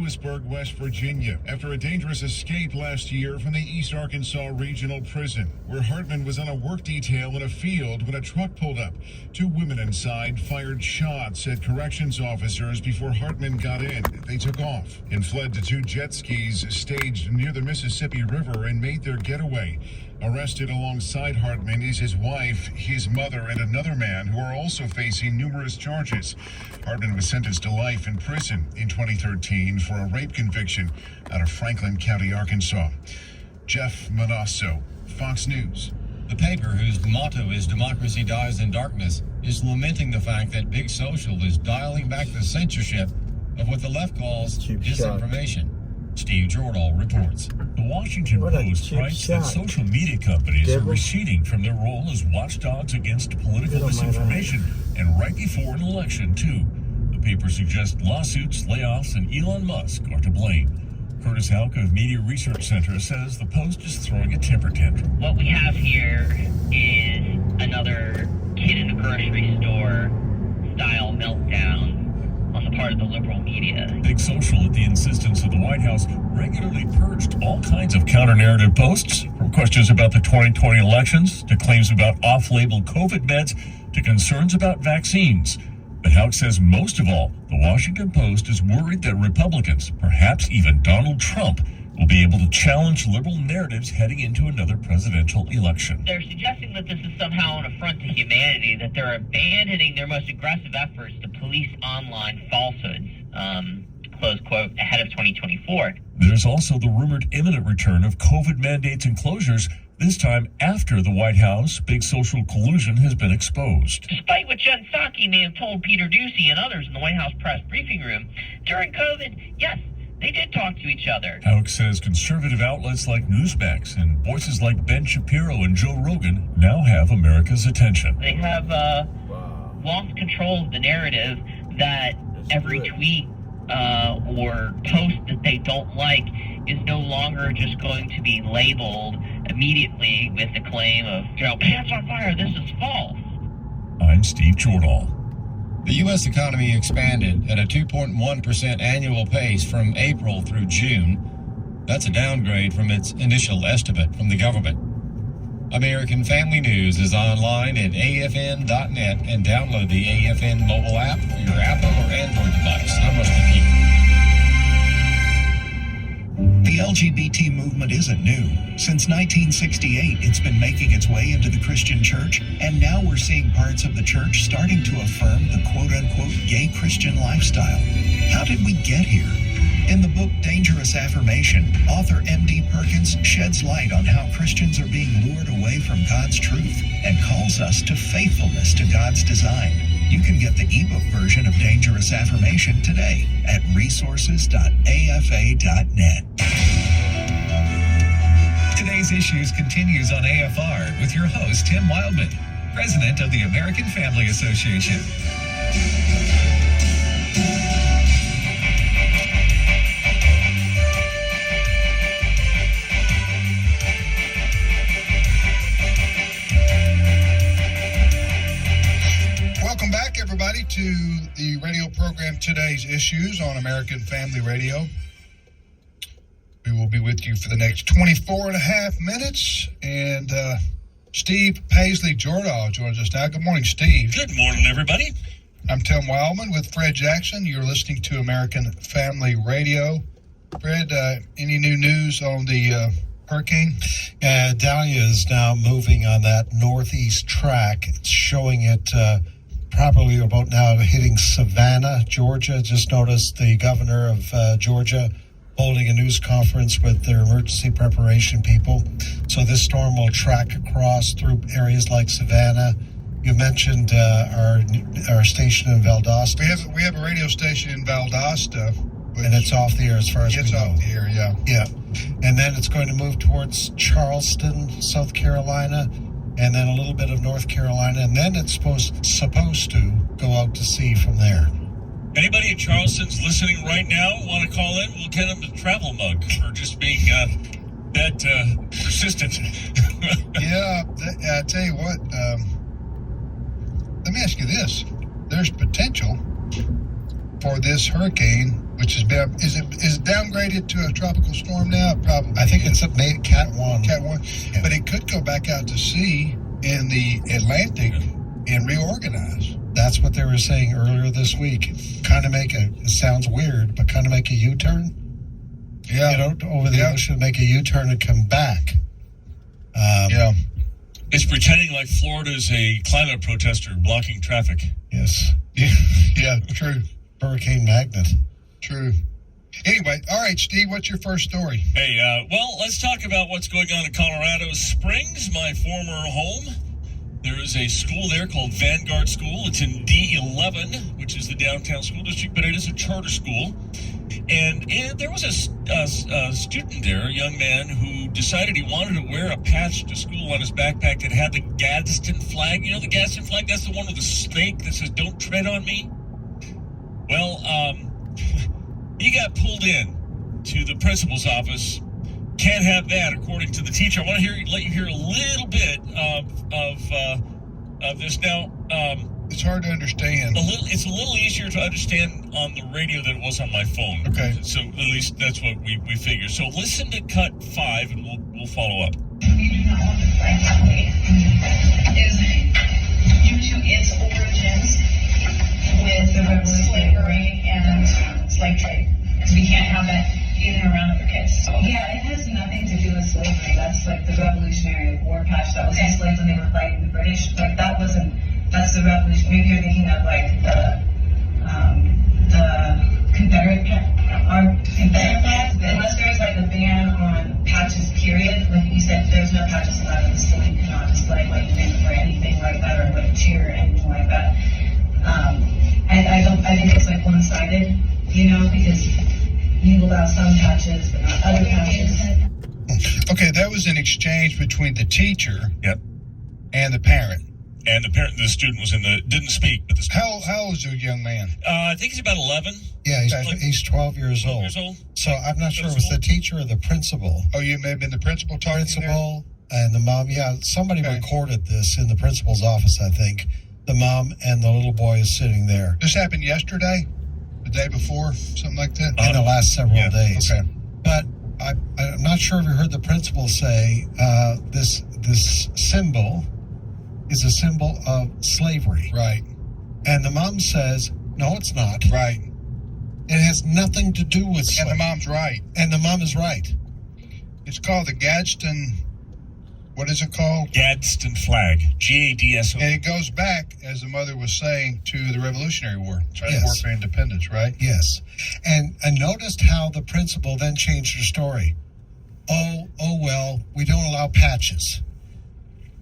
Lewisburg, West Virginia, after a dangerous escape last year from the East Arkansas Regional Prison, where Hartman was on a work detail in a field when a truck pulled up. 2 women inside fired shots at corrections officers before Hartman got in. They took off and fled to 2 jet skis staged near the Mississippi River and made their getaway. Arrested alongside Hartman is his wife, his mother, and another man who are also facing numerous charges. Hartman was sentenced to life in prison in 2013 for a rape conviction out of Franklin County, Arkansas. Jeff Manasso, Fox News. The paper, whose motto is "Democracy Dies in Darkness," is lamenting the fact that Big Social is dialing back the censorship of what the left calls disinformation. Steve Jordahl reports. The Washington Post writes that social media companies are receding from their role as watchdogs against political misinformation, and right before an election, too. The paper suggests lawsuits, layoffs, and Elon Musk are to blame. Curtis Houck of Media Research Center says the Post is throwing a temper tantrum. What we have here is another kid in a grocery store style meltdown on the part of the liberal media. Big Social, at the insistence of the White House, regularly purged all kinds of counter-narrative posts, from questions about the 2020 elections to claims about off-label COVID meds to concerns about vaccines. But Houck says most of all, the Washington Post is worried that Republicans, perhaps even Donald Trump, will be able to challenge liberal narratives heading into another presidential election. They're suggesting that this is somehow an affront to humanity, that they're abandoning their most aggressive efforts to police online falsehoods, close quote, ahead of 2024. There's also the rumored imminent return of COVID mandates and closures, this time after the White House Big Social collusion has been exposed. Despite what Jen Psaki may have told Peter Doocy and others in the White House press briefing room, during COVID, yes, they did talk to each other. Houck says conservative outlets like Newsmax and voices like Ben Shapiro and Joe Rogan now have America's attention. They have lost control of the narrative that every tweet or post that they don't like is no longer just going to be labeled immediately with the claim of, pants on fire, this is false. I'm Steve Jordahl. The U.S. economy expanded at a 2.1% annual pace from April through June. That's a downgrade from its initial estimate from the government. American Family News is online at afn.net and download the AFN mobile app for your Apple or Android device. I'm Rusty Peter. The LGBT movement isn't new. Since 1968, it's been making its way into the Christian church, and now we're seeing parts of the church starting to affirm the quote-unquote gay Christian lifestyle. How did we get here? In the book Dangerous Affirmation, author M.D. Perkins sheds light on how Christians are being lured away from God's truth and calls us to faithfulness to God's design. You can get the ebook version of Dangerous Affirmation today at resources.afa.net. Today's Issues continues on AFR with your host, Tim Wildman, president of the American Family Association. Welcome back, everybody, to the radio program Today's Issues on American Family Radio. We will be with you for the next 24 and a half minutes. And Steve Paisley Jordahl joins us now. Good morning, Steve. Good morning, everybody. I'm Tim Wildman with Fred Jackson. You're listening to American Family Radio. Fred, any new news on the hurricane? Dahlia is now moving on that northeast track. It's showing it probably about now hitting Savannah, Georgia. Just noticed the governor of Georgia holding a news conference with their emergency preparation people. So this storm will track across through areas like Savannah. You mentioned our station in Valdosta. We have a radio station in Valdosta. And it's off the air as far as we know. It's off the air, yeah. Yeah. And then it's going to move towards Charleston, South Carolina, and then a little bit of North Carolina, and then it's supposed to go out to sea from there. Anybody in Charleston's listening right now want to call in? We'll get them a travel mug for just being that persistent. Yeah, I tell you what, let me ask you this. There's potential for this hurricane, which has been, is it downgraded to a tropical storm now? Probably. I think it's made Cat 1. Cat 1. Yeah. But it could go back out to sea in the Atlantic and reorganize. That's what they were saying earlier this week. Kind of it sounds weird, but kind of make a U-turn. Yeah. You know, over the ocean, make a U-turn and come back. Yeah. It's pretending like Florida's a climate protester blocking traffic. Yes. Yeah, true. Hurricane magnet. True. Anyway, all right, Steve, what's your first story? Hey, well, let's talk about what's going on in Colorado Springs, my former home. There is a school there called Vanguard School. It's in D11, which is the downtown school district, but it is a charter school. And there was a student there, a young man, who decided he wanted to wear a patch to school on his backpack that had the Gadsden flag. You know the Gadsden flag? That's the one with the snake that says, "Don't tread on me." Well, he got pulled in to the principal's office. Can't have that, according to the teacher. I want to let you hear a little bit of this now. It's hard to understand. It's a little easier to understand on the radio than it was on my phone. Okay. So at least that's what we figure. So listen to cut 5, and we'll follow up. We do not want the flag that way. Is due to its origins with slavery and slave trade. We can't have that getting around other kids. So. Yeah, it has nothing to do with slavery. That's like the Revolutionary War patch that was enslaved when they were fighting the British. Like that wasn't. That's the revolution. Maybe you're thinking of like the Confederate flag. Unless there's like a ban on patches, period. Like you said, there's no patches allowed in the school. You cannot display white men or anything like that, or like cheer or anything like that. I think it's like one-sided, you know, because you allow some patches but not other patches. Okay, that was an exchange between the teacher Yep. and the parent. And the student was didn't speak, but the student. How old is the young man? I think he's about 11. Yeah, Okay. he's 12 years 12 old. years old. So I'm not sure if it was the teacher or the principal. Oh, you may have been the principal talking there? Principal and the mom. Yeah, somebody Okay. recorded this in the principal's office, I think. The mom and the little boy is sitting there This happened yesterday? The day before? Something like that? in the last several days. Okay. But I'm not sure if you heard the principal say this symbol is a symbol of slavery. Right. And the mom says, no, it's not. Right. It has nothing to do with And slavery. the mom's right. And the mom is right. It's called the Gadsden. What is it called? Gadsden flag. GADSO. And it goes back, as the mother was saying, to the Revolutionary War. Right? Yes. War for independence, right? Yes. And I noticed how the principal then changed her story. Oh, well, we don't allow patches.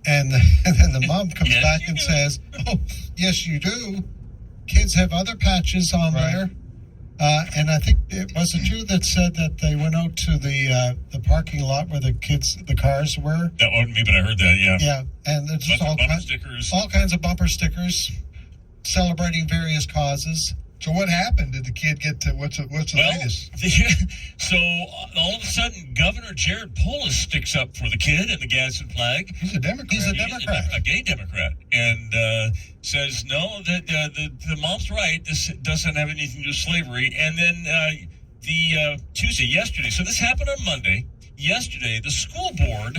And then the mom comes Yes, back you and do. says, oh, yes, you do. Kids have other patches on Right. there. And I think it was a Jew that said that they went out to the parking lot where the cars were. That wasn't me, but I heard that, yeah. Yeah, and there's just Bunch of bumper stickers. all kinds of bumper stickers celebrating various causes. So what happened? Did the kid get to what's the latest? So all of a sudden, Governor Jared Polis sticks up for the kid and the Gadsden flag. He's a Democrat. He's a He's Democrat. a gay Democrat, and says no, that the mom's right. This doesn't have anything to do with slavery. And then yesterday. So this happened on Monday. Yesterday, the school board,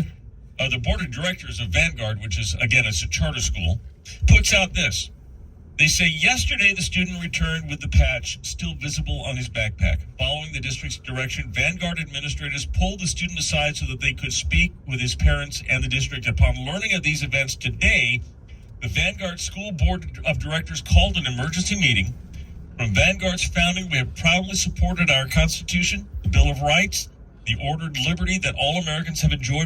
the board of directors of Vanguard, which is again it's a charter school, puts out this. They say yesterday the student returned with the patch still visible on his backpack. Following the district's direction, Vanguard administrators pulled the student aside so that they could speak with his parents and the district. Upon learning of these events today, the Vanguard School Board of Directors called an emergency meeting. From Vanguard's founding, we have proudly supported our Constitution, the Bill of Rights, the ordered liberty that all Americans have enjoyed